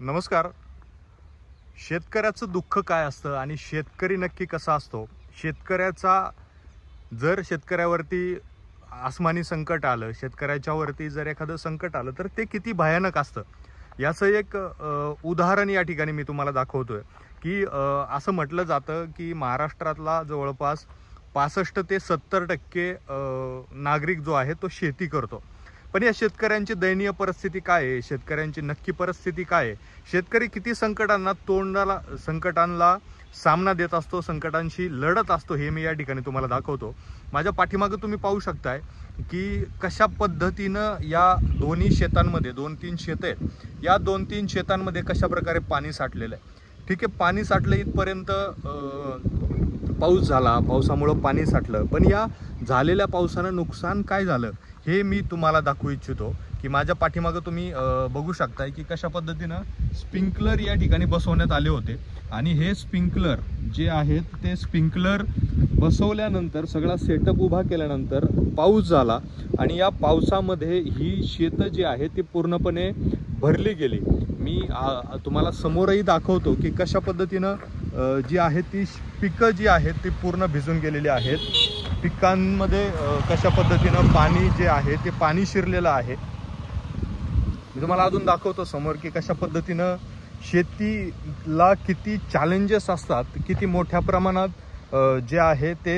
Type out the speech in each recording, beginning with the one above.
नमस्कार. शेतकऱ्याचं दुःख काय असतं आणि शेतकरी नक्की कसा असतो? जर शेतकऱ्यावरती आसमानी संकट आलं, शेतकऱ्याच्यावरती जर एखादं संकट आलं तर ते किती भयानक असतं याचं एक उदाहरण या ठिकाणी मी तुम्हाला दाखवतोय की असं म्हटलं जातं की महाराष्ट्रातला जवळपास 65 ते 70% नागरिक जो आहे तो शेती करतो. पण या शेतकऱ्यांची दयनीय परिस्थिती काय आहे? शेतकऱ्यांची नक्की परिस्थिती काय आहे? शेतकरी किती संकटांना सामना देत असतो, संकटांशी लढत असतो, हे मी या ठिकाणी तुम्हाला दाखवतो. माझ्या पाठीमागे तुम्ही पाहू शकताय की कशा पद्धतीनं या दोन्ही शेतांमध्ये 2-3 शेत आहेत, या 2-3 शेतांमध्ये कशा प्रकारे पाणी साठलेलं आहे. ठीक आहे, पाणी साठलं इथपर्यंत, पाऊस झाला, पावसामुळे पाणी साठलं, पण या झालेल्या पावसानं नुकसान काय झालं हे मी तुम्हाला दाखवू इच्छितो. की माझ्या पाठीमागे तुम्ही बघू शकताय की कशा पद्धतीनं स्प्रिंकलर या ठिकाणी बसवण्यात आले होते आणि हे स्प्रिंकलर जे आहेत ते स्प्रिंकलर बसवल्यानंतर, सगळा सेटअप उभा केल्यानंतर पाऊस झाला आणि या पावसामध्ये ही शेतं जी आहे ती पूर्णपणे भरली गेली. मी तुम्हाला समोरही दाखवतो की कशा पद्धतीनं जी आहे ती पिकं जी आहेत ती पूर्ण भिजून गेलेली आहेत. पिकांमध्ये कशा पद्धतीनं पाणी जे आहे ते पाणी शिरलेलं आहे. मी तुम्हाला अजून दाखवतो समोर की कशा पद्धतीनं शेतीला किती चॅलेंजेस असतात, किती मोठ्या प्रमाणात जे आहे ते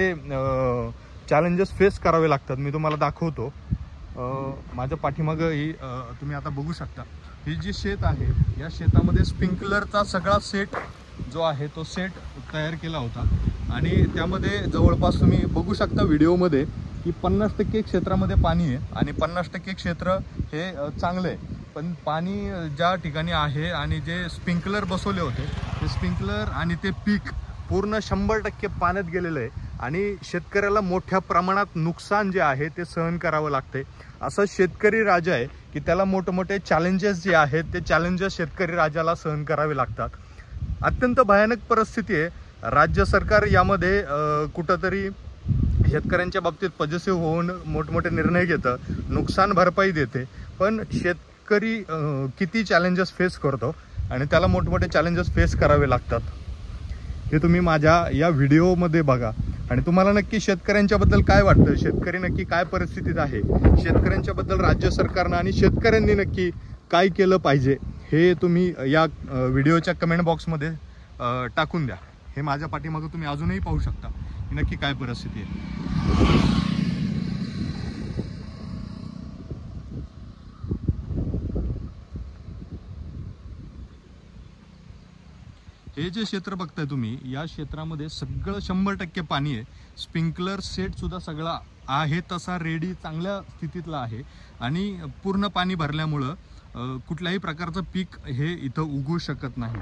चॅलेंजेस फेस करावे लागतात. मी तुम्हाला दाखवतो. माझ्या पाठीमागं ही तुम्ही आता बघू शकता, ही जी शेत आहे या शेतामध्ये स्प्रिंकलरचा सगळा सेट जो आहे तो सेट तयार केला होता आणि त्यामध्ये जवळपास तुम्ही बघू शकता व्हिडिओमध्ये की 50% क्षेत्रामध्ये पाणी आहे आणि 50% क्षेत्र हे चांगलं आहे. पण पाणी ज्या ठिकाणी आहे आणि जे स्प्रिंकलर बसवले होते ते स्प्रिंकलर आणि ते पीक पूर्ण 100% पाण्यात गेलेलं आहे आणि शेतकऱ्याला मोठ्या प्रमाणात नुकसान जे आहे ते सहन करावं लागते. असं शेतकरी राजा आहे की त्याला मोठमोठे चॅलेंजेस जे आहेत ते चॅलेंजेस शेतकरी राजाला सहन करावे लागतात. अत्यंत भयानक परिस्थिती आहे. राज्य सरकार यामध्ये कुठंतरी शेतकऱ्यांच्या बाबतीत पॉझिटिव्ह होऊन मोठमोठे निर्णय घेतं, नुकसान भरपाई देते, पण शेतकरी किती चॅलेंजेस फेस करतो आणि त्याला मोठमोठे चॅलेंजेस फेस करावे लागतात हे तुम्ही माझ्या या व्हिडिओमध्ये बघा. आणि तुम्हाला नक्की शेतकऱ्यांच्याबद्दल काय वाटतं, शेतकरी नक्की काय परिस्थितीत आहे, शेतकऱ्यांच्याबद्दल राज्य सरकारनं आणि शेतकऱ्यांनी नक्की काय केलं पाहिजे हे तुम्ही या व्हिडिओच्या कमेंट बॉक्समध्ये टाकून द्या. हे माझ्या पाठीमागं तुम्ही अजूनही पाहू शकता की नक्की काय परिस्थिती आहे. हे जे क्षेत्र बघताय तुम्ही, या क्षेत्रामध्ये सगळं 100% पाणी आहे. स्प्रिंकलर सेट सुद्धा सगळा आहे तसा रेडी, चांगल्या स्थितीतला आहे आणि पूर्ण पाणी भरल्यामुळं कुठल्याही प्रकारचं पीक हे इथं उगवू शकत नाही.